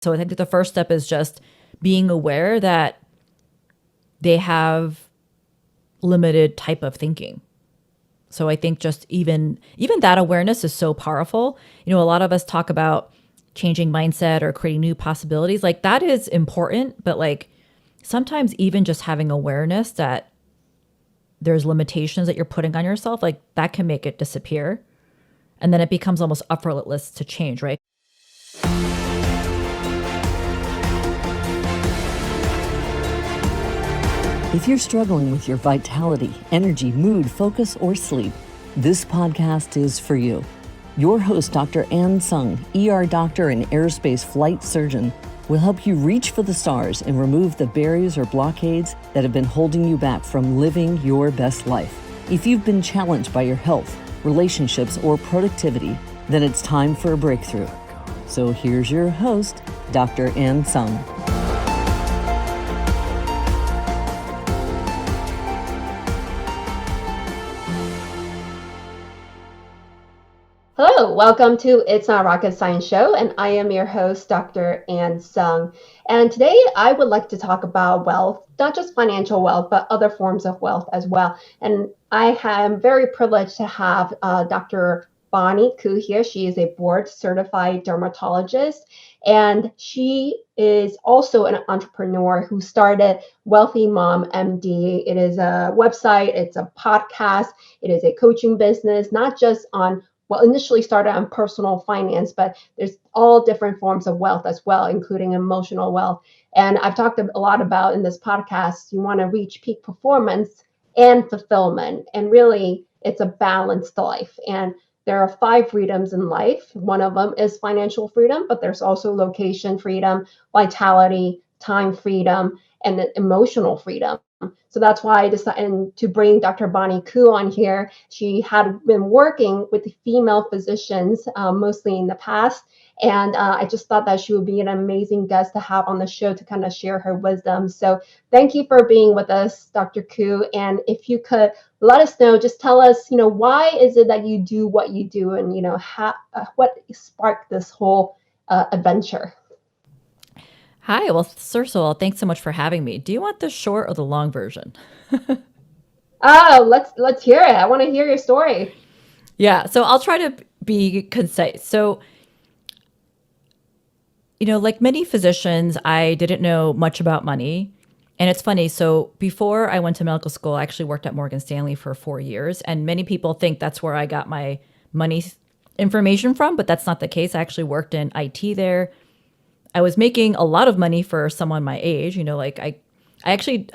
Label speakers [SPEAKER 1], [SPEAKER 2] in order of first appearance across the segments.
[SPEAKER 1] So I think that the first step is just being aware that they have limited type of thinking. So I think just even that awareness is so powerful. A lot of us talk about changing mindset or creating new possibilities. Like that is important, but like sometimes even just having awareness that there's limitations that you're putting on yourself, like that can make it disappear. And then it becomes almost effortless to change, right?
[SPEAKER 2] If you're struggling with your vitality, energy, mood, focus, or sleep, this podcast is for you. Your host, Dr. Tsung, ER doctor and aerospace flight surgeon, will help you reach for the stars and remove the barriers or blockades that have been holding you back from living your best life. If you've been challenged by your health, relationships, or productivity, then it's time for a breakthrough. So here's your host, Dr. Tsung.
[SPEAKER 3] Hello, welcome to It's Not Rocket Science Show, and I am your host, Dr. Tsung. And today I would like to talk about wealth, not just financial wealth, but other forms of wealth as well. And I am very privileged to have Dr. Bonnie Koo here. She is a board-certified dermatologist, and she is also an entrepreneur who started Wealthy Mom MD. It is a website, it's a podcast, it is a coaching business, not just on initially started on personal finance, but there's all different forms of wealth as well, including emotional wealth. And I've talked a lot about in this podcast, you want to reach peak performance and fulfillment. And really, it's a balanced life. And there are 5 freedoms in life. One of them is financial freedom, but there's also location freedom, vitality, time freedom, and emotional freedom. So that's why I decided to bring Dr. Bonnie Koo on here. She had been working with the female physicians mostly in the past. And I just thought that she would be an amazing guest to have on the show to kind of share her wisdom. So thank you for being with us, Dr. Koo. And if you could let us know, just tell us, why is it that you do what you do, and, what sparked this whole adventure?
[SPEAKER 1] Hi. Well, first of all, thanks so much for having me. Do you want the short or the long version?
[SPEAKER 3] Oh, let's hear it. I want to hear your story.
[SPEAKER 1] Yeah. So I'll try to be concise. So, like many physicians, I didn't know much about money. And it's funny. So before I went to medical school, I actually worked at Morgan Stanley for 4 years. And many people think that's where I got my money information from, but that's not the case. I actually worked in IT there. I was making a lot of money for someone my age. I actually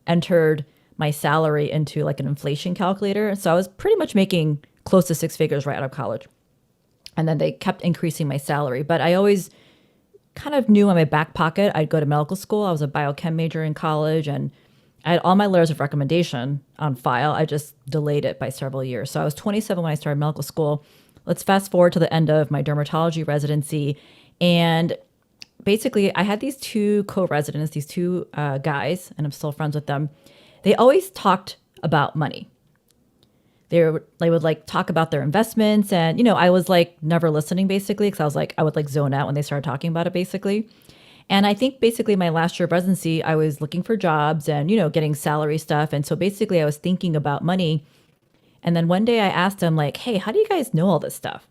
[SPEAKER 1] entered my salary into like an inflation calculator. So I was pretty much making close to 6 figures right out of college. And then they kept increasing my salary. But I always kind of knew in my back pocket I'd go to medical school. I was a biochem major in college, and I had all my letters of recommendation on file. I just delayed it by several years. So I was 27 when I started medical school. Let's fast forward to the end of my dermatology residency. And basically, I had these 2 co-residents, these 2 guys, and I'm still friends with them. They always talked about money. They would like talk about their investments, and I was like never listening basically, because I would like zone out when they started talking about it basically. And I think basically my last year of residency, I was looking for jobs and getting salary stuff, and so basically I was thinking about money. And then one day I asked them like, "Hey, how do you guys know all this stuff?"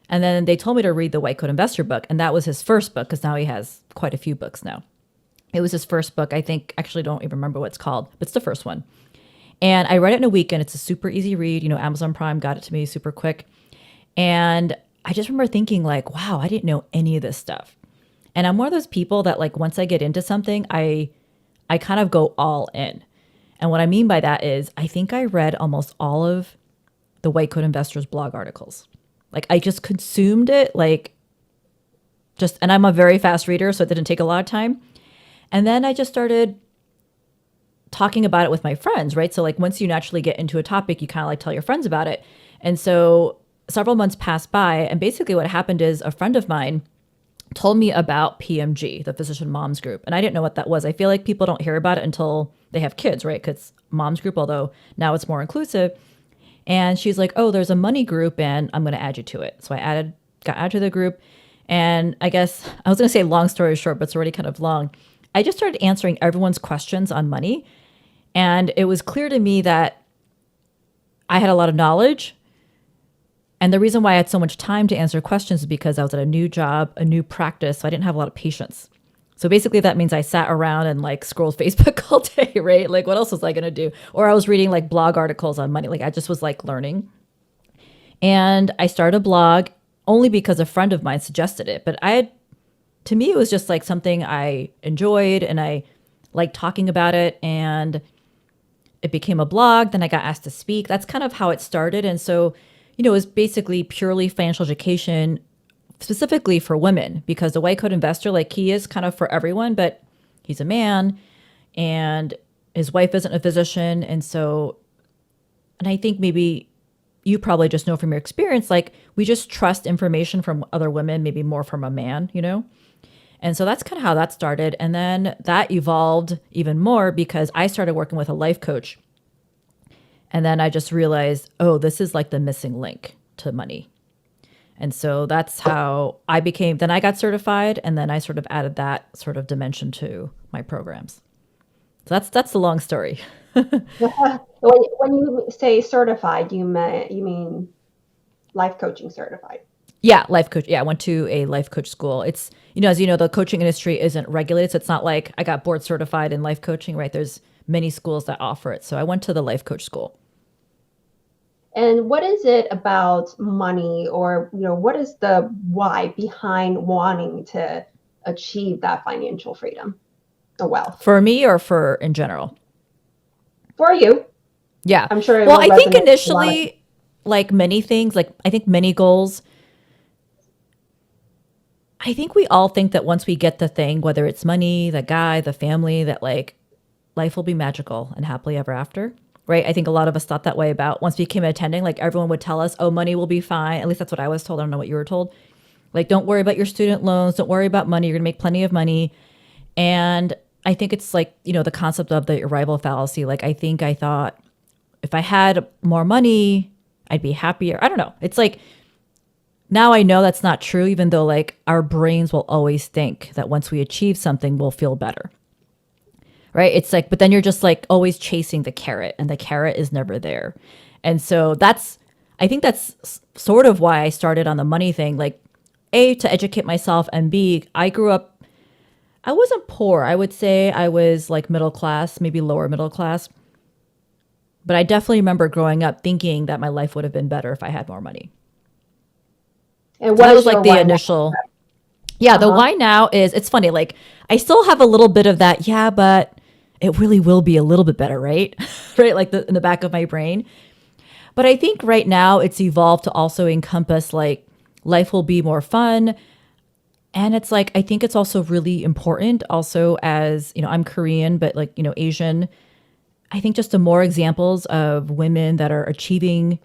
[SPEAKER 1] And then they told me to read the White Coat Investor book. And that was his first book, because now he has quite a few books now. It was his first book. I think, actually don't even remember what it's called, but it's the first one. And I read it in a weekend. It's a super easy read. Amazon Prime got it to me super quick. And I just remember thinking like, wow, I didn't know any of this stuff. And I'm one of those people that like, once I get into something, I kind of go all in. And what I mean by that is I think I read almost all of the White Coat Investor's blog articles. Like I just consumed it, and I'm a very fast reader, so it didn't take a lot of time. And then I just started talking about it with my friends, right? So like once you naturally get into a topic, you kind of like tell your friends about it. And so several months passed by, and basically what happened is a friend of mine told me about PMG, the Physician Moms Group. And I didn't know what that was. I feel like people don't hear about it until they have kids, right? Because Moms Group, although now it's more inclusive. And she's like, "Oh, there's a money group and I'm going to add you to it." So got added to the group. And I guess I was going to say long story short, but it's already kind of long. I just started answering everyone's questions on money. And it was clear to me that I had a lot of knowledge. And the reason why I had so much time to answer questions is because I was at a new job, a new practice. So I didn't have a lot of patience. So basically that means I sat around and like scrolled Facebook all day, right? Like what else was I going to do? Or I was reading like blog articles on money. Like I just was like learning. And I started a blog only because a friend of mine suggested it. But to me, it was just like something I enjoyed and I liked talking about it. And it became a blog. Then I got asked to speak. That's kind of how it started. And so, it was basically purely financial education, specifically for women, because the white coat investor, like he is kind of for everyone, but he's a man and his wife isn't a physician. And so, and I think maybe you probably just know from your experience, like we just trust information from other women, maybe more from a man, And so that's kind of how that started. And then that evolved even more because I started working with a life coach. And then I just realized, oh, this is like the missing link to money. And so that's how then I got certified. And then I sort of added that sort of dimension to my programs. So that's the long story.
[SPEAKER 3] When you say certified, you mean life coaching certified?
[SPEAKER 1] Yeah, life coach. Yeah, I went to a life coach school. It's, as you know, the coaching industry isn't regulated. So it's not like I got board certified in life coaching, right? There's many schools that offer it. So I went to the life coach school.
[SPEAKER 3] And what is it about money, or, what is the why behind wanting to achieve that financial freedom or wealth?
[SPEAKER 1] For me or for in general?
[SPEAKER 3] For you.
[SPEAKER 1] Yeah.
[SPEAKER 3] I'm sure.
[SPEAKER 1] Well, I think initially, like many things, like I think many goals, I think we all think that once we get the thing, whether it's money, the guy, the family, that like life will be magical and happily ever after, right? I think a lot of us thought that way about once we became attending, like everyone would tell us, oh, money will be fine. At least that's what I was told. I don't know what you were told. Like, don't worry about your student loans. Don't worry about money. You're going to make plenty of money. And I think it's like, the concept of the arrival fallacy. Like, I thought if I had more money, I'd be happier. I don't know. It's like, now I know that's not true, even though like our brains will always think that once we achieve something, we'll feel better. Right? It's like, but then you're just like always chasing the carrot and the carrot is never there. And so I think that's sort of why I started on the money thing. Like A, to educate myself, and B, I grew up, I wasn't poor. I would say I was like middle class, maybe lower middle class. But I definitely remember growing up thinking that my life would have been better if I had more money.
[SPEAKER 3] And
[SPEAKER 1] so that was like the initial. Yeah, the why now is, it's funny, like I still have a little bit of that, yeah, but it really will be a little bit better, right? Right, like in the back of my brain. But I think right now it's evolved to also encompass like life will be more fun. And it's like, I think it's also really important also as, I'm Korean, but like, Asian. I think just the more examples of women that are achieving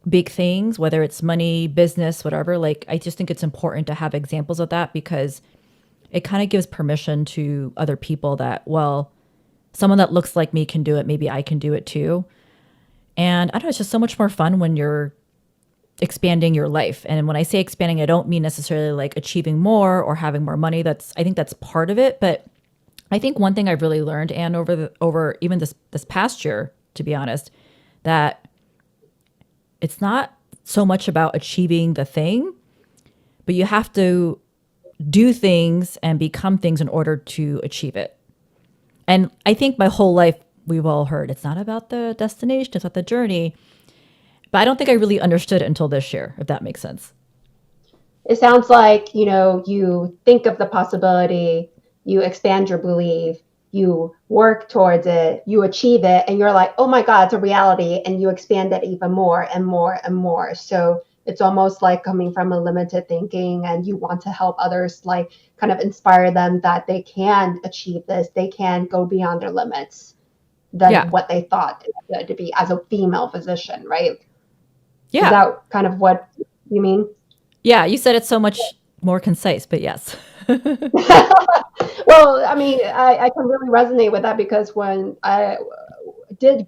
[SPEAKER 1] big things, whether it's money, business, whatever, like I just think it's important to have examples of that because it kind of gives permission to other people that, well, someone that looks like me can do it, maybe I can do it too. And I don't know, it's just so much more fun when you're expanding your life. And when I say expanding, I don't mean necessarily like achieving more or having more money. I think that's part of it. But I think one thing I've really learned, and over even this past year, to be honest, that it's not so much about achieving the thing, but you have to do things and become things in order to achieve it. And I think my whole life, we've all heard it's not about the destination, it's about the journey. But I don't think I really understood it until this year, if that makes sense.
[SPEAKER 3] It sounds like, you think of the possibility, you expand your belief, you work towards it, you achieve it, and you're like, oh my God, it's a reality. And you expand it even more and more and more. So it's almost like coming from a limited thinking, and you want to help others, like kind of inspire them that they can achieve this, they can go beyond their limits than what they thought it to be as a female physician, right?
[SPEAKER 1] Yeah.
[SPEAKER 3] Is that kind of what you mean?
[SPEAKER 1] Yeah, you said it so much more concise, but yes.
[SPEAKER 3] Well, I mean, I can really resonate with that because when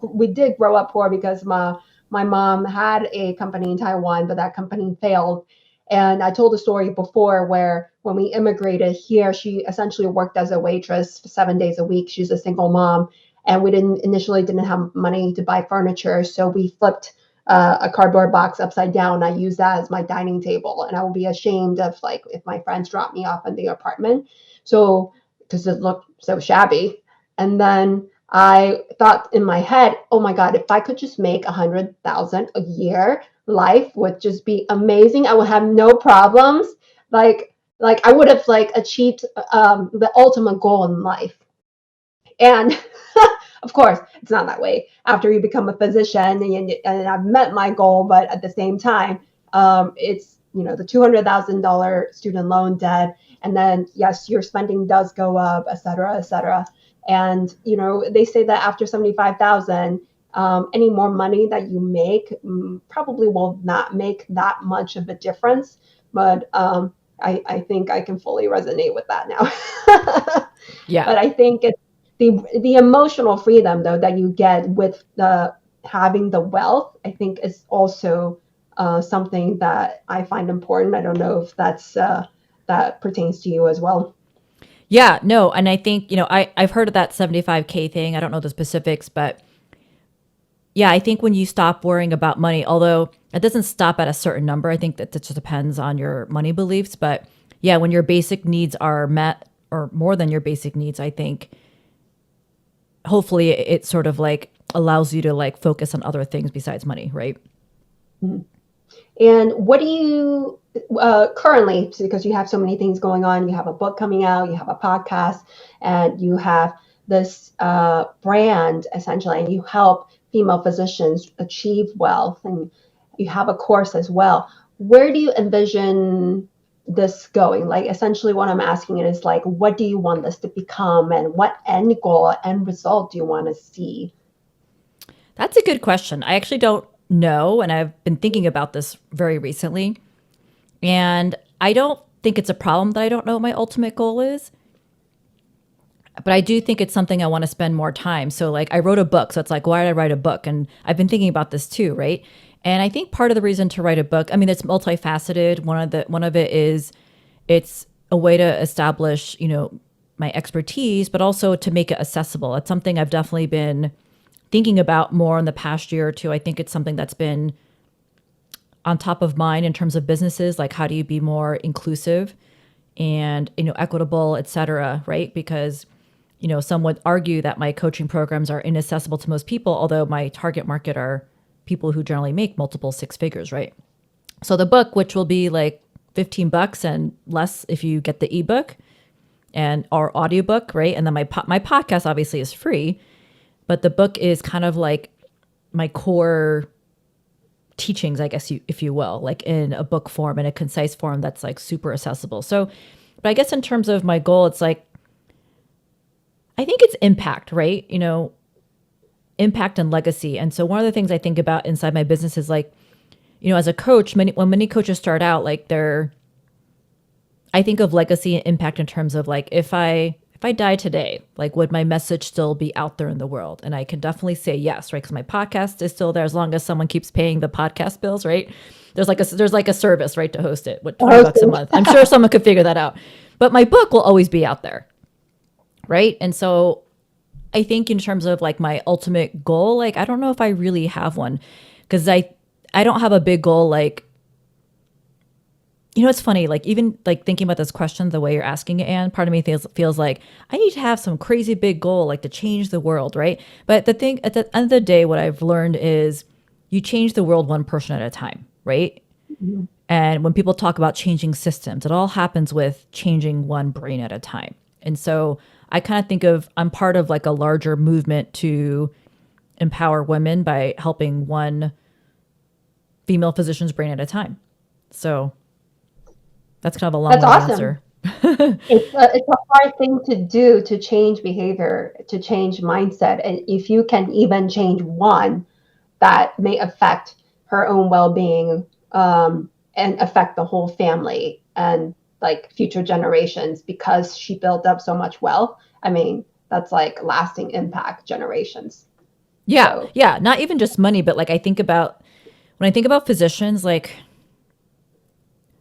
[SPEAKER 3] we did grow up poor because my mom had a company in Taiwan, but that company failed. And I told the story before where when we immigrated here, she essentially worked as a waitress 7 days a week. She's a single mom, and we didn't have money to buy furniture, so we flipped a cardboard box upside down. I use that as my dining table, and I will be ashamed of like if my friends drop me off in the apartment. So because it looked so shabby, and then I thought in my head, oh my God, if I could just make 100,000 a year, life would just be amazing. I would have no problems. Like I would have like achieved the ultimate goal in life. And of course, it's not that way. After you become a physician, and I've met my goal, but at the same time, it's the $200,000 student loan debt, and then yes, your spending does go up, et cetera, et cetera. And they say that after 75,000, any more money that you make probably will not make that much of a difference. But I think I can fully resonate with that now.
[SPEAKER 1] Yeah.
[SPEAKER 3] But I think it's the emotional freedom though that you get with the having the wealth, I think is also something that I find important. I don't know if that pertains to you as well.
[SPEAKER 1] Yeah, no. And I think, I've heard of that 75K thing. I don't know the specifics, but yeah, I think when you stop worrying about money, although it doesn't stop at a certain number, I think that it just depends on your money beliefs. But yeah, when your basic needs are met or more than your basic needs, I think hopefully it sort of like allows you to like focus on other things besides money, right?
[SPEAKER 3] Mm-hmm. And what do you currently, because you have so many things going on, you have a book coming out, you have a podcast, and you have this brand essentially, and you help female physicians achieve wealth, and you have a course as well. Where do you envision this going? Like essentially what I'm asking is like, what do you want this to become, and what end goal, end result do you want to see?
[SPEAKER 1] That's a good question. I actually don't know, and I've been thinking about this very recently. And I don't think it's a problem that I don't know what my ultimate goal is. But I do think it's something I want to spend more time. So like I wrote a book. So it's like, why did I write a book? And I've been thinking about this too, right? And I think part of the reason to write a book, I mean, it's multifaceted. One of it is it's a way to establish, my expertise, but also to make it accessible. It's something I've definitely been thinking about more in the past year or two. I think it's something that's been on top of mind in terms of businesses, like how do you be more inclusive and equitable, et cetera, right? Because some would argue that my coaching programs are inaccessible to most people, although my target market are people who generally make multiple six figures, right? So the book, which will be like $15 and less if you get the ebook and our audiobook, right? And then my podcast obviously is free, but the book is kind of like my core teachings, I guess, if you will, like in a book form, in a concise form that's like super accessible. So, but I guess in terms of my goal, it's like, I think it's impact, right? Impact and legacy. And so one of the things I think about inside my business is like, as a coach, when many coaches start out, like I think of legacy and impact in terms of like, if I die today, like would my message still be out there in the world? And I can definitely say yes, right? Because my podcast is still there as long as someone keeps paying the podcast bills, right? There's like a service, right, to host it with $20 a month. I'm sure someone could figure that out. But my book will always be out there, right? And so I think in terms of like my ultimate goal, like I don't know if I really have one, because I don't have a big goal like. It's funny, like even like thinking about this question, the way you're asking it, Anne, part of me feels like I need to have some crazy big goal, like to change the world, right? But the thing at the end of the day, what I've learned is you change the world one person at a time, right? Mm-hmm. And when people talk about changing systems, it all happens with changing one brain at a time. And so I kind of think of, I'm part of like a larger movement to empower women by helping one female physician's brain at a time. So that's kind of a long
[SPEAKER 3] awesome.
[SPEAKER 1] answer.
[SPEAKER 3] It's a hard thing to do, to change behavior, to change mindset. And if you can even change one, that may affect her own well-being and affect the whole family and like future generations, because she built up so much wealth. I mean, that's like lasting impact generations.
[SPEAKER 1] Yeah.
[SPEAKER 3] So.
[SPEAKER 1] Yeah. Not even just money, but like when I think about physicians, like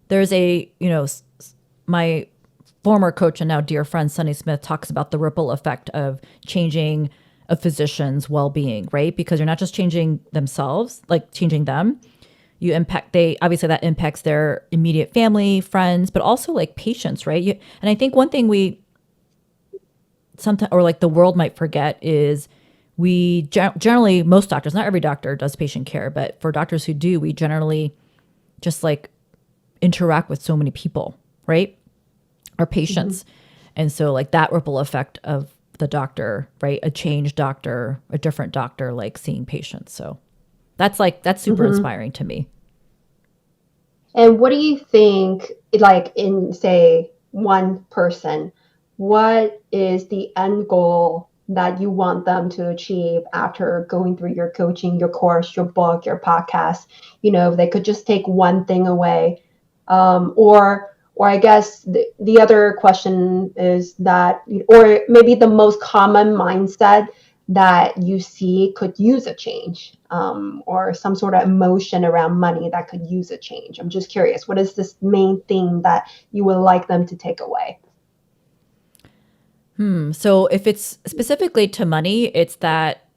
[SPEAKER 1] there's a, my former coach and now dear friend Sunny Smith talks about the ripple effect of changing a physician's well-being, right? Because you're not just changing themselves, like changing them. You impact, they obviously that impacts their immediate family, friends, but also like patients, right? And I think one thing we sometimes, or like the world might forget, is we generally, most doctors, not every doctor does patient care, but for doctors who do, we generally just like interact with so many people, right? Our patients. And so like that ripple effect of the doctor, right? A changed doctor, a different doctor, like seeing patients. So that's super inspiring to me.
[SPEAKER 3] And what do you think, like in, say, one person, what is the end goal that you want them to achieve after going through your coaching, your course, your book, your podcast? If they could just take one thing away. Or I guess the other question is that, or maybe the most common mindset that you see could use a change, or some sort of emotion around money that could use a change. I'm just curious, what is this main thing that you would like them to take away?
[SPEAKER 1] So if it's specifically to money, it's that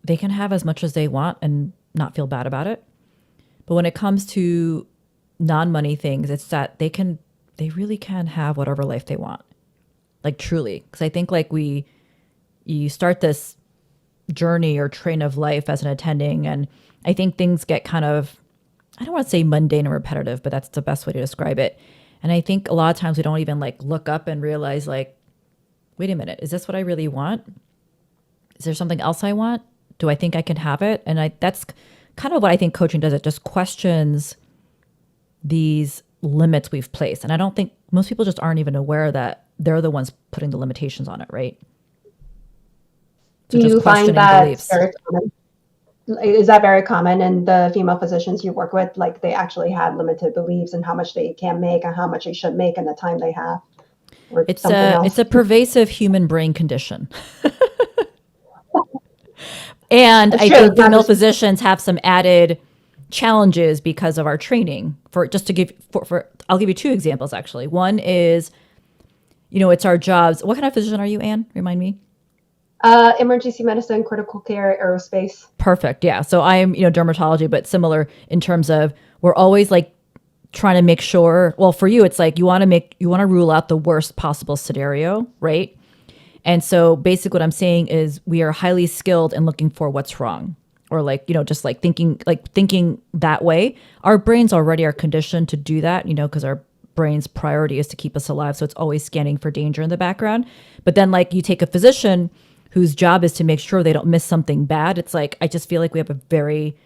[SPEAKER 1] they can have as much as they want and not feel bad about it. But when it comes to non-money things, it's that they really can have whatever life they want. Like truly. Because I think like you start this journey or train of life as an attending, and I think things get kind of, I don't want to say mundane or repetitive, but that's the best way to describe it. And I think a lot of times we don't even like look up and realize like, wait a minute, is this what I really want? Is there something else I want? Do I think I can have it? And that's kind of what I think coaching does. It just questions these limits we've placed. And I don't think most people just aren't even aware that they're the ones putting the limitations on it, right? So
[SPEAKER 3] Do
[SPEAKER 1] just
[SPEAKER 3] you find
[SPEAKER 1] questioning
[SPEAKER 3] that
[SPEAKER 1] beliefs.
[SPEAKER 3] very common? Is that very common in the female physicians you work with? Like they actually have limited beliefs and how much they can make and how much they should make and the time they have, or something
[SPEAKER 1] It's
[SPEAKER 3] else?
[SPEAKER 1] a pervasive human brain condition. And
[SPEAKER 3] That's
[SPEAKER 1] I
[SPEAKER 3] true.
[SPEAKER 1] think
[SPEAKER 3] It's not
[SPEAKER 1] female
[SPEAKER 3] just
[SPEAKER 1] physicians have some added challenges because of our training. For just to give for I'll give you two examples actually. One is, it's our jobs. What kind of physician are you, Anne? Remind me.
[SPEAKER 3] emergency medicine, critical care, aerospace.
[SPEAKER 1] Perfect. Yeah. So I'm, dermatology, but similar in terms of we're always like trying to make sure, well, for you, it's like you want to rule out the worst possible scenario, right? And so basically what I'm saying is we are highly skilled in looking for what's wrong, or like, just like thinking that way. Our brains already are conditioned to do that, because our brain's priority is to keep us alive. So it's always scanning for danger in the background. But then like you take a physician whose job is to make sure they don't miss something bad. It's like, I just feel like we have a very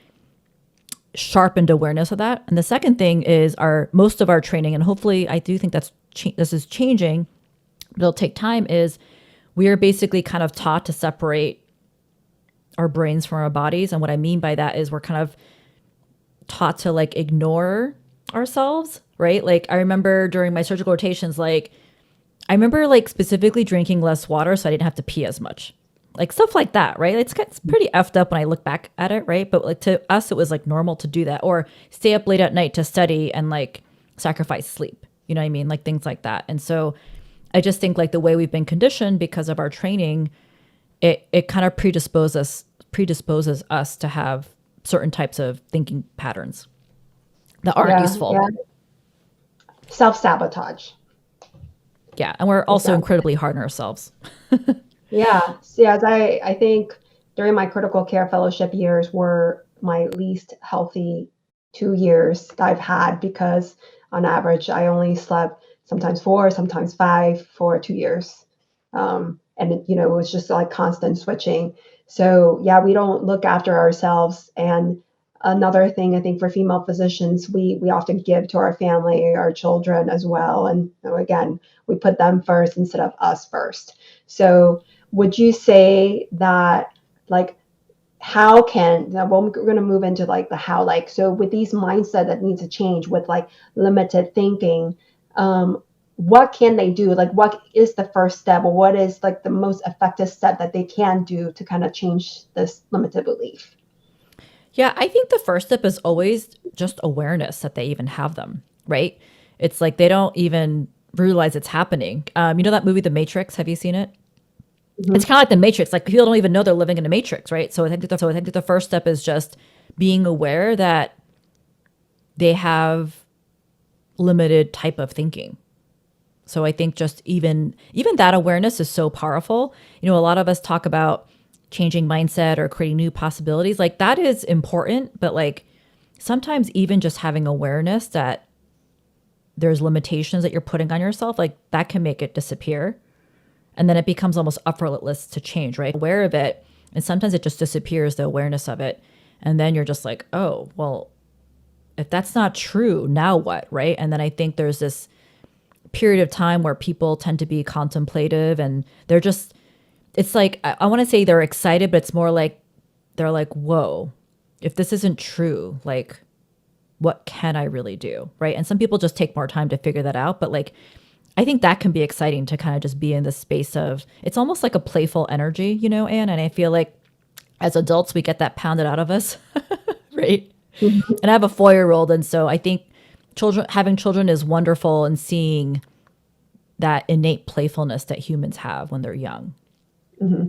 [SPEAKER 1] sharpened awareness of that. And the second thing is most of our training, and hopefully I do think this is changing, but it'll take time, is we are basically kind of taught to separate our brains from our bodies. And what I mean by that is we're kind of taught to like ignore ourselves, right? Like I remember during my surgical rotations, like I remember like specifically drinking less water so I didn't have to pee as much. Like stuff like that, right? It's pretty effed up when I look back at it, right? But like to us, it was like normal to do that, or stay up late at night to study and like sacrifice sleep. You know what I mean? Like things like that. And so I just think like the way we've been conditioned because of our training, it kind of predisposes us to have certain types of thinking patterns that aren't useful.
[SPEAKER 3] Yeah. Self-sabotage.
[SPEAKER 1] Yeah. And we're also
[SPEAKER 3] Exactly.
[SPEAKER 1] incredibly hard on ourselves.
[SPEAKER 3] Yeah. Yes, I think during my critical care fellowship years were my least healthy 2 years that I've had, because on average I only slept sometimes 4, sometimes 5 for 2 years. And it was just like constant switching. So yeah, we don't look after ourselves. And another thing I think for female physicians, we often give to our family, our children as well. And again, we put them first instead of us first. So would you say that, like, how can, now we're going to move into like the how, like, so with these mindset that needs to change with like limited thinking, what can they do? Like, what is the first step, or what is like the most effective step that they can do to kind of change this limited belief?
[SPEAKER 1] Yeah, I think the first step is always just awareness that they even have them, right? It's like they don't even realize it's happening. You know that movie, The Matrix? Have you seen it? It's
[SPEAKER 3] Hmm.
[SPEAKER 1] kind of like The Matrix. Like people don't even know they're living in a matrix, right? So I think that the first step is just being aware that they have limited type of thinking. So I think just even that awareness is so powerful. You know, a lot of us talk about changing mindset or creating new possibilities. Like that is important, but like sometimes even just having awareness that there's limitations that you're putting on yourself, like that can make it disappear. And then it becomes almost effortless to change, right? Aware of it. And sometimes it just disappears, the awareness of it. And then you're just like, oh, well, if that's not true, now what? Right. And then I think there's this period of time where people tend to be contemplative and they're just, it's like, I want to say they're excited, but it's more like they're like, whoa, if this isn't true, like, what can I really do? Right. And some people just take more time to figure that out. But like, I think that can be exciting to kind of just be in the space of, it's almost like a playful energy, you know, Anne. And I feel like as adults, we get that pounded out of us. Right.
[SPEAKER 3] Hmm.
[SPEAKER 1] And I have a 4-year old. And so I think having children is wonderful and seeing that innate playfulness that humans have when they're young.
[SPEAKER 3] Hmm.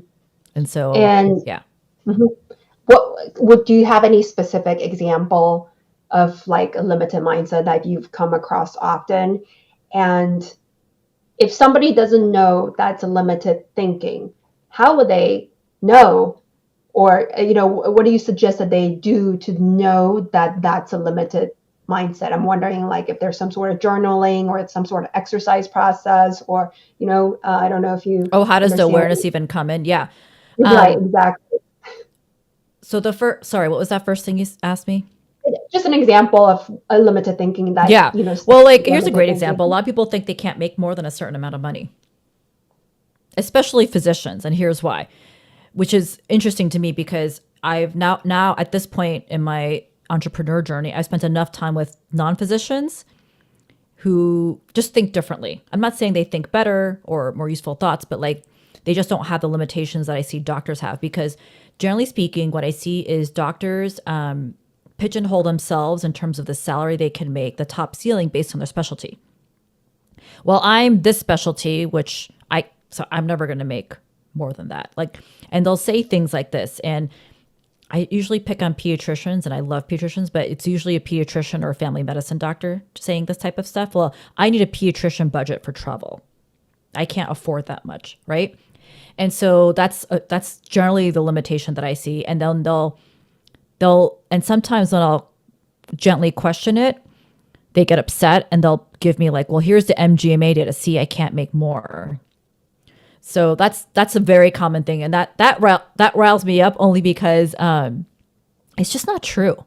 [SPEAKER 1] And so,
[SPEAKER 3] And
[SPEAKER 1] yeah.
[SPEAKER 3] mhm. What would do you have any specific example of like a limited mindset that you've come across often? And if somebody doesn't know that's a limited thinking, how would they know? Or, what do you suggest that they do to know that that's a limited mindset? I'm wondering, like, if there's some sort of journaling or it's some sort of exercise process, or, I don't know if you
[SPEAKER 1] Oh, how does the
[SPEAKER 3] understand.
[SPEAKER 1] awareness even come in? Yeah.
[SPEAKER 3] Right, exactly.
[SPEAKER 1] So the first, sorry, what was that first thing you asked me?
[SPEAKER 3] Just an example of a limited thinking that,
[SPEAKER 1] Yeah.
[SPEAKER 3] sticks
[SPEAKER 1] Well,
[SPEAKER 3] to
[SPEAKER 1] like, here's a
[SPEAKER 3] limited
[SPEAKER 1] great example. A
[SPEAKER 3] thinking.
[SPEAKER 1] lot of people think they can't make more than a certain amount of money, especially physicians. And here's why, which is interesting to me because I've now at this point in my entrepreneur journey, I spent enough time with non-physicians who just think differently. I'm not saying they think better or more useful thoughts, but like they just don't have the limitations that I see doctors have. Because generally speaking, what I see is doctors pigeonhole themselves in terms of the salary they can make, the top ceiling based on their specialty. Well, I'm this specialty, so I'm never going to make more than that. Like, and they'll say things like this. And I usually pick on pediatricians and I love pediatricians, but it's usually a pediatrician or a family medicine doctor saying this type of stuff. Well, I need a pediatrician budget for travel. I can't afford that much, right? And so that's generally the limitation that I see. And then and sometimes when I'll gently question it, they get upset and they'll give me like, well, here's the MGMA data. See, I can't make more. So that's a very common thing, and that riles me up only because it's just not true,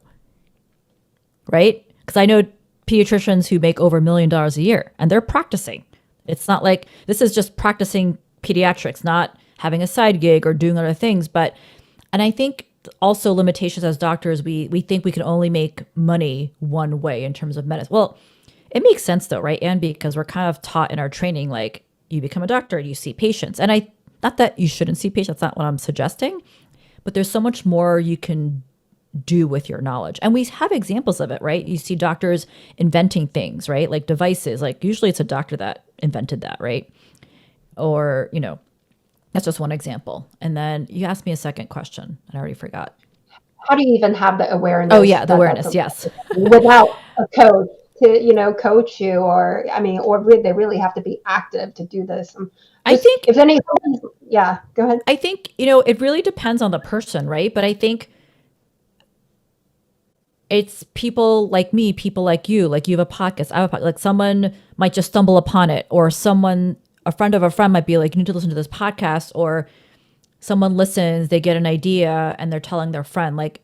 [SPEAKER 1] right? Because I know pediatricians who make over $1 million a year, and they're practicing. It's not like this is just practicing pediatrics, not having a side gig or doing other things. And I think also limitations as doctors, we think we can only make money one way in terms of medicine. Well, it makes sense though, right, Anne? Because we're kind of taught in our training, like you become a doctor, you see patients. And not that you shouldn't see patients, that's not what I'm suggesting, but there's so much more you can do with your knowledge. And we have examples of it, right? You see doctors inventing things, right? Like devices, like usually it's a doctor that invented that, right? Or, that's just one example. And then you asked me a second question and I already forgot.
[SPEAKER 3] How do you even have the
[SPEAKER 1] Oh
[SPEAKER 3] awareness
[SPEAKER 1] yeah, the
[SPEAKER 3] that that's a
[SPEAKER 1] awareness, yes.
[SPEAKER 3] without a coach to, coach you, or I mean, they really have to be active to do this.
[SPEAKER 1] I
[SPEAKER 3] Just
[SPEAKER 1] think
[SPEAKER 3] if any, yeah, go ahead.
[SPEAKER 1] I think, it really depends on the person, right? But I think it's people like me, people like you have a podcast, I have a podcast, like someone might just stumble upon it, or a friend of a friend might be like, you need to listen to this podcast, or someone listens, they get an idea and they're telling their friend, like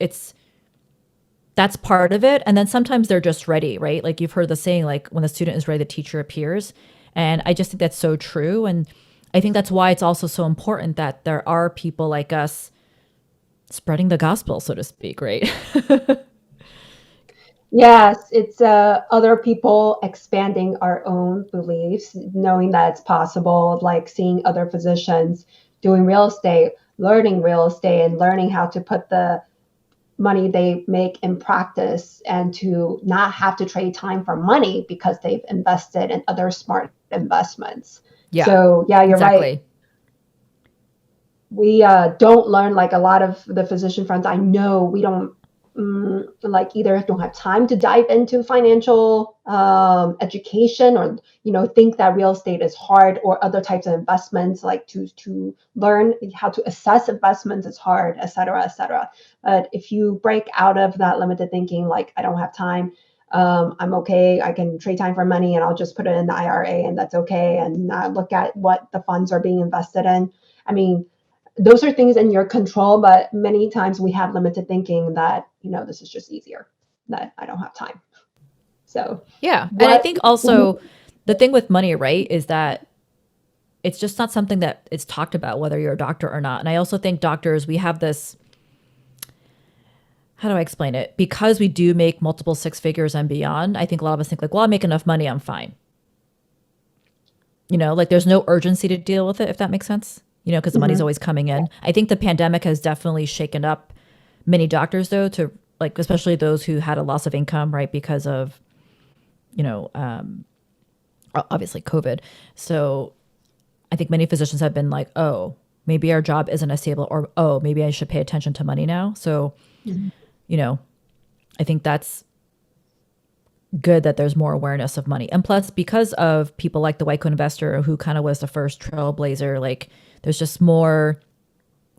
[SPEAKER 1] that's part of it. And then sometimes they're just ready, right? Like you've heard the saying, like when the student is ready, the teacher appears. And I just think that's so true. And I think that's why it's also so important that there are people like us spreading the gospel, so to speak, right?
[SPEAKER 3] Yes, it's other people expanding our own beliefs, knowing that it's possible, like seeing other physicians doing real estate, learning real estate, and learning how to put the money they make in practice and to not have to trade time for money because they've invested in other smart investments.
[SPEAKER 1] Yeah,
[SPEAKER 3] So yeah, you're right.
[SPEAKER 1] exactly.
[SPEAKER 3] We don't learn, like a lot of the physician friends I know, we don't like either don't have time to dive into financial education, or think that real estate is hard, or other types of investments, like to learn how to assess investments is hard, et cetera, et cetera. But if you break out of that limited thinking, like I don't have time, I'm okay, I can trade time for money and I'll just put it in the IRA and that's okay, and look at what the funds are being invested in. I mean, those are things in your control, but many times we have limited thinking that, this is just easier, that I don't have time. So
[SPEAKER 1] Yeah. And I
[SPEAKER 3] what,
[SPEAKER 1] think also the thing with money, right, is that it's just not something that it's talked about, whether you're a doctor or not. And I also think doctors, we have this, how do I explain it? Because we do make multiple six figures and beyond, I think a lot of us think like, well, I make enough money, I'm fine. Like there's no urgency to deal with it, if that makes sense, because the money's always coming in. I think the pandemic has definitely shaken up many doctors, though, to like, especially those who had a loss of income, right, because of, obviously COVID. So I think many physicians have been like, oh, maybe our job isn't as stable, or, oh, maybe I should pay attention to money now. So, I think that's good that there's more awareness of money. And plus, because of people like the white coat investor, who kind of was the first trailblazer, like there's just more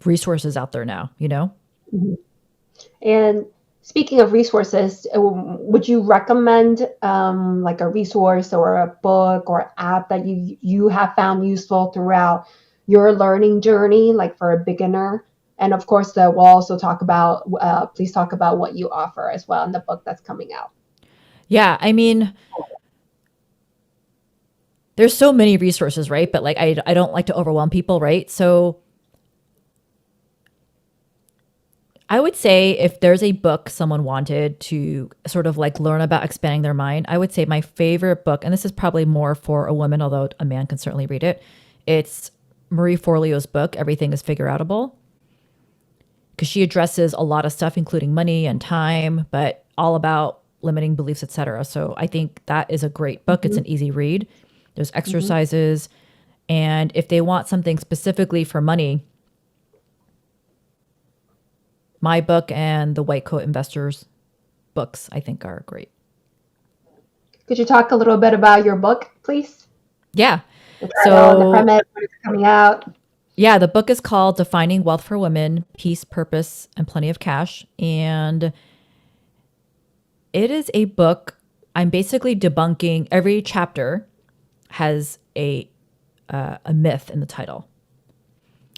[SPEAKER 1] resources out there now.
[SPEAKER 3] and speaking of resources, would you recommend like a resource or a book or app that you have found useful throughout your learning journey, like for a beginner? And of course, we'll also talk about, please talk about what you offer as well in the book that's coming out.
[SPEAKER 1] Yeah. I mean, there's so many resources, right? But like, I don't like to overwhelm people, right? So I would say if there's a book someone wanted to sort of like learn about expanding their mind, I would say my favorite book, and this is probably more for a woman, although a man can certainly read it. It's Marie Forleo's book, Everything is Figure Outable, because she addresses a lot of stuff, including money and time, but all about limiting beliefs, etc. So I think that is a great book. It's an easy read. There's exercises. And if they want something specifically for money, my book and the White Coat Investors books, I think, are great.
[SPEAKER 3] Could you talk a little bit about your book, please?
[SPEAKER 1] Yeah.
[SPEAKER 3] The title, the premise, when it's coming out.
[SPEAKER 1] Yeah, the book is called Defining Wealth for Women, Peace, Purpose, and Plenty of Cash. And it is a book. I'm basically debunking. Every chapter has a myth in the title.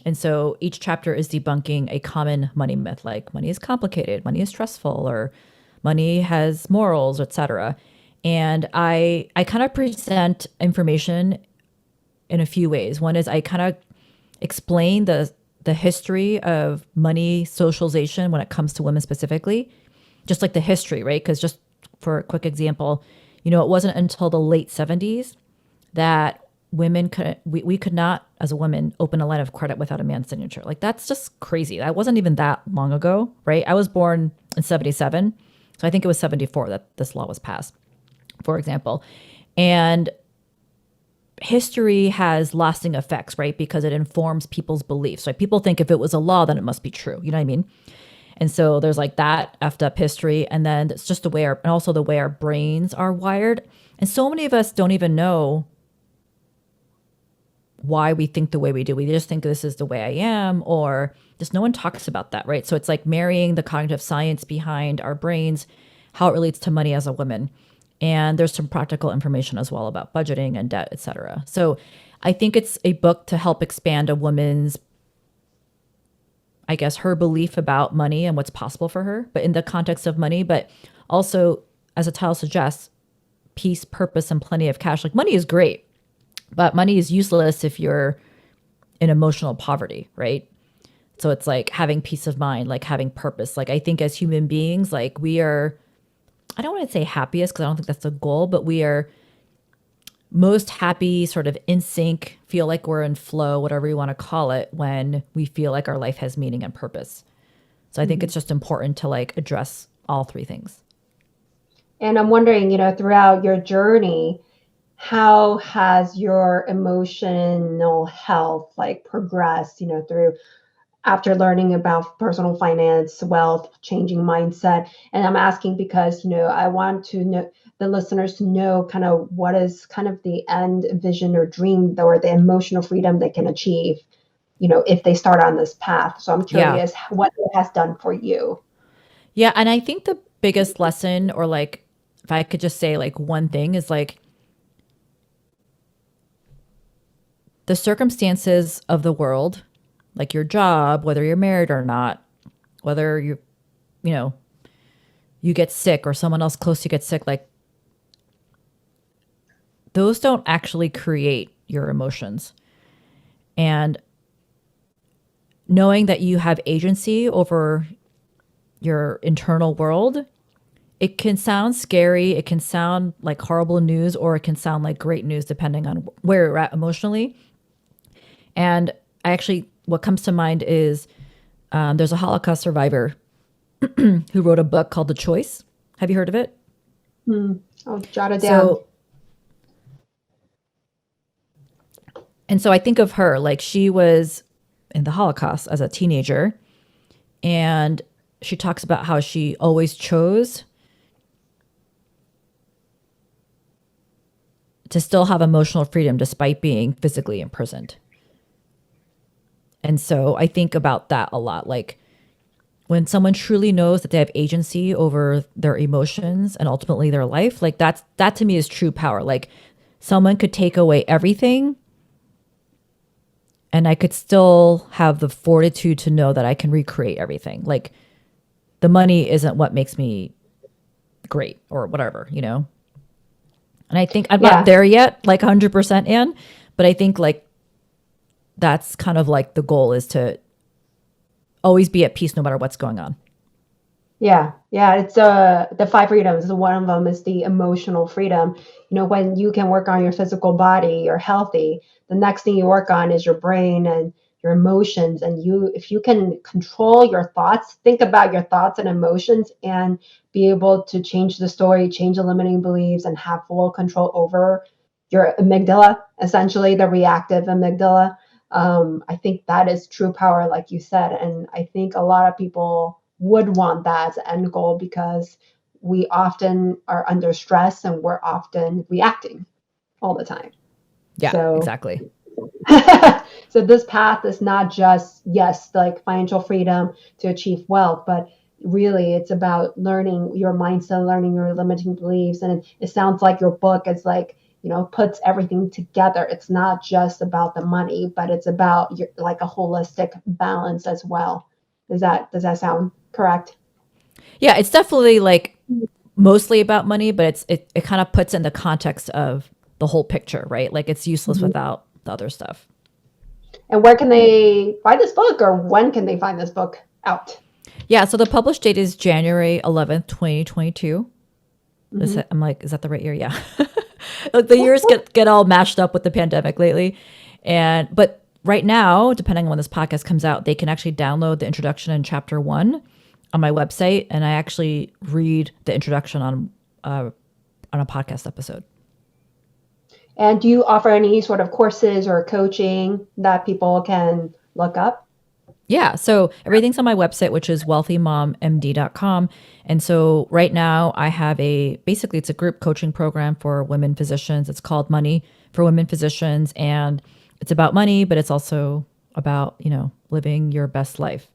[SPEAKER 1] And so each chapter is debunking a common money myth, like money is complicated, money is stressful, or money has morals, etc. And I kind of present information in a few ways. One is I kind of explain the history of money socialization when it comes to women specifically, just like the history, right? Because just for a quick example, it wasn't until the late 70s that women we could not, as a woman, open a line of credit without a man's signature. Like that's just crazy. That wasn't even that long ago, right? I was born in 77, so I think it was 74 that this law was passed, for example. And history has lasting effects, right? Because it informs people's beliefs. Right? People think if it was a law, then it must be true. You know what I mean? And so there's like that effed up history, and then it's just the way and also the way our brains are wired. And so many of us don't even know why we think the way we do. We just think this is the way I am, or just no one talks about that, right? So it's like marrying the cognitive science behind our brains, how it relates to money as a woman. And there's some practical information as well about budgeting and debt, etc. So I think it's a book to help expand a woman's, I guess, her belief about money and what's possible for her, but in the context of money, but also, as the title suggests, peace, purpose, and plenty of cash. Like money is great, but money is useless if you're in emotional poverty, right? So it's like having peace of mind, like having purpose. Like I think as human beings, like we are, I don't want to say happiest because I don't think that's the goal, but we are most happy, sort of in sync, feel like we're in flow, whatever you want to call it, when we feel like our life has meaning and purpose. So I think it's just important to like address all three things.
[SPEAKER 3] And I'm wondering, throughout your journey, how has your emotional health like progressed, through after learning about personal finance, wealth, changing mindset? And I'm asking because, I want to know the listeners to know kind of what is kind of the end vision or dream or the emotional freedom they can achieve, if they start on this path. So I'm
[SPEAKER 1] Yeah.
[SPEAKER 3] curious what it has done for you.
[SPEAKER 1] Yeah. And I think the biggest lesson, or like, if I could just say like one thing, is like the circumstances of the world, like your job, whether you're married or not, whether you know, you get sick or someone else close to you gets sick, like those don't actually create your emotions. And knowing that you have agency over your internal world, it can sound scary. It can sound like horrible news, or it can sound like great news, depending on where you're at emotionally. And I actually, what comes to mind is there's a Holocaust survivor who wrote a book called The Choice. Have you heard of it?
[SPEAKER 3] I'll jot it down.
[SPEAKER 1] So, and so I think of her like she was in the Holocaust as a teenager, and she talks about how she always chose to still have emotional freedom despite being physically imprisoned. And so I think about that a lot. Like when someone truly knows that they have agency over their emotions and ultimately their life, like that to me is true power. Like someone could take away everything and I could still have the fortitude to know that I can recreate everything. Like the money isn't what makes me great or whatever, you know? And I think I'm not there yet, like 100% in, but I think like that's kind of like the goal is to always be at peace no matter what's going on.
[SPEAKER 3] Yeah. It's the five freedoms. One of them is the emotional freedom. When you can work on your physical body, you're healthy. The next thing you work on is your brain and your emotions. And if you can control your thoughts, think about your thoughts and emotions, and be able to change the story, change the limiting beliefs, and have full control over your amygdala, essentially the reactive amygdala. I think that is true power, like you said. And I think a lot of people would want that as an end goal because we often are under stress and we're often reacting all the time.
[SPEAKER 1] Yeah,
[SPEAKER 3] So,
[SPEAKER 1] exactly.
[SPEAKER 3] so this path is not just, yes, like financial freedom to achieve wealth, but really it's about learning your mindset, learning your limiting beliefs. And it sounds like your book is like, puts everything together. It's not just about the money, but it's about like a holistic balance as well. Does that sound correct?
[SPEAKER 1] Yeah, it's definitely like mostly about money, but it kind of puts in the context of the whole picture, right? Like it's useless without the other stuff.
[SPEAKER 3] And where can they find this book, or when can they find this book out?
[SPEAKER 1] Yeah, so the published date is January 11th, 2022. I'm like, is that the right year? Yeah. The years get all mashed up with the pandemic lately. But right now, depending on when this podcast comes out, they can actually download the introduction in chapter 1 on my website, and I actually read the introduction on a podcast episode.
[SPEAKER 3] And do you offer any sort of courses or coaching that people can look up?
[SPEAKER 1] Yeah, so everything's on my website, which is wealthymommd.com. And so right now I have basically it's a group coaching program for women physicians. It's called Money for Women Physicians, and it's about money, but it's also about, living your best life.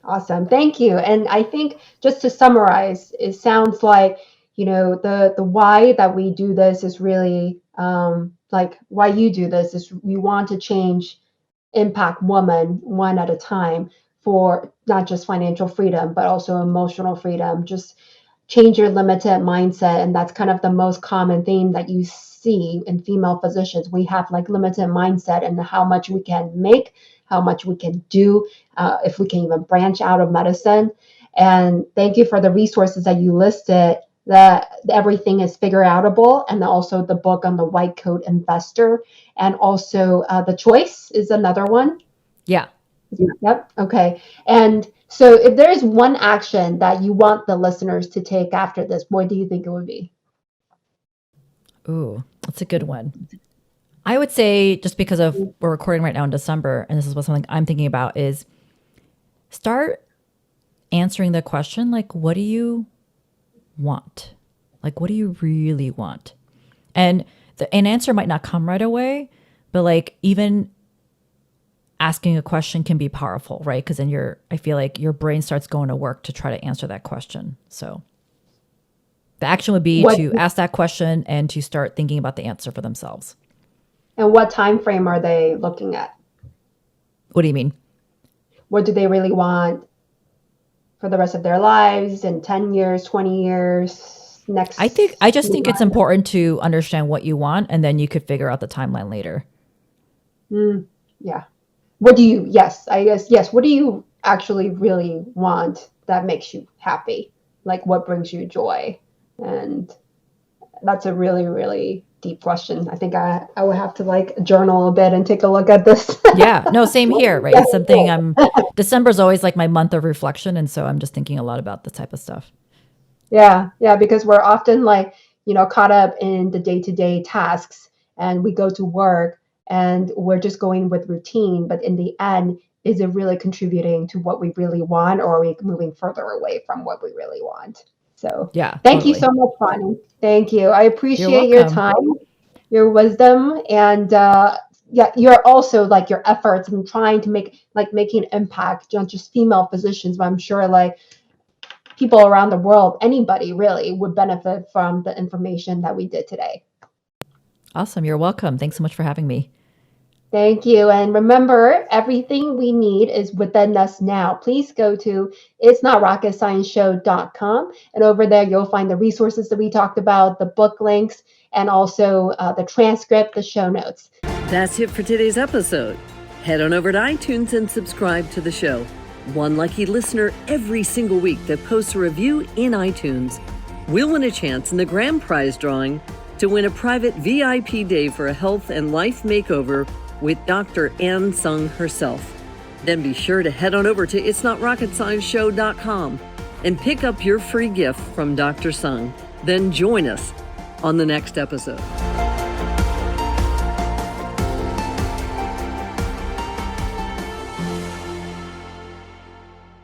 [SPEAKER 3] Awesome. Thank you. And I think just to summarize, it sounds like, the why that we do this is really like why you do this is we want to change, impact women one at a time for not just financial freedom, but also emotional freedom. Just change your limited mindset. And that's kind of the most common theme that you see in female physicians. We have like limited mindset and how much we can make, how much we can do, if we can even branch out of medicine. And thank you for the resources that you listed, that everything is figure outable, and also the book on the white coat investor, and also The Choice is another one.
[SPEAKER 1] Yeah.
[SPEAKER 3] Yep. Okay. And so if there is one action that you want the listeners to take after this, what do you think it would be?
[SPEAKER 1] Ooh, that's a good one. I would say, just because of we're recording right now in December, and this is what something I'm thinking about, is start answering the question, like, what do you want? Like, what do you really want? And an answer might not come right away, but like even asking a question can be powerful, right? Because then I feel like your brain starts going to work to try to answer that question. So the action would be
[SPEAKER 3] What
[SPEAKER 1] to ask that question and to start thinking about the answer for themselves.
[SPEAKER 3] and what time frame are they looking at?
[SPEAKER 1] What do you mean?
[SPEAKER 3] What do they really want for the rest of their lives in 10 years, 20 years, next?
[SPEAKER 1] I just think it's important to understand what you want, and then you could figure out the timeline later.
[SPEAKER 3] Yeah. What do you, yes, I guess, yes. What do you actually really want that makes you happy? Like what brings you joy? And that's a really, really deep question. I think I would have to like journal a bit and take a look at this.
[SPEAKER 1] Yeah, no, same here, right? It's something December's always like my month of reflection. And so I'm just thinking a lot about this type of stuff.
[SPEAKER 3] Yeah, yeah, because we're often like, caught up in the day-to-day tasks and we go to work and we're just going with routine. But in the end, is it really contributing to what we really want, or are we moving further away from what we really want? So
[SPEAKER 1] Yeah,
[SPEAKER 3] thank you
[SPEAKER 1] totally.
[SPEAKER 3] so much, Bonnie. Thank you. I
[SPEAKER 1] You're
[SPEAKER 3] appreciate your
[SPEAKER 1] welcome.
[SPEAKER 3] time, your wisdom, and yeah, you're also like your efforts in trying to making an impact, not just female physicians, but I'm sure like people around the world, anybody really would benefit from the information that we did today.
[SPEAKER 1] Awesome. You're welcome. Thanks so much for having me.
[SPEAKER 3] Thank you. And remember, everything we need is within us now. Please go to itsnotrocketscienceshow.com. And over there, you'll find the resources that we talked about, the book links, and also the transcript, the show notes.
[SPEAKER 2] That's it for today's episode. Head on over to iTunes and subscribe to the show. One lucky listener every single week that posts a review in iTunes will win a chance in the grand prize drawing to win a private VIP day for a health and life makeover with Dr. Tsung herself. Then be sure to head on over to itsnotrocketscienceshow.com and pick up your free gift from Dr. Tsung. Then join us on the next episode.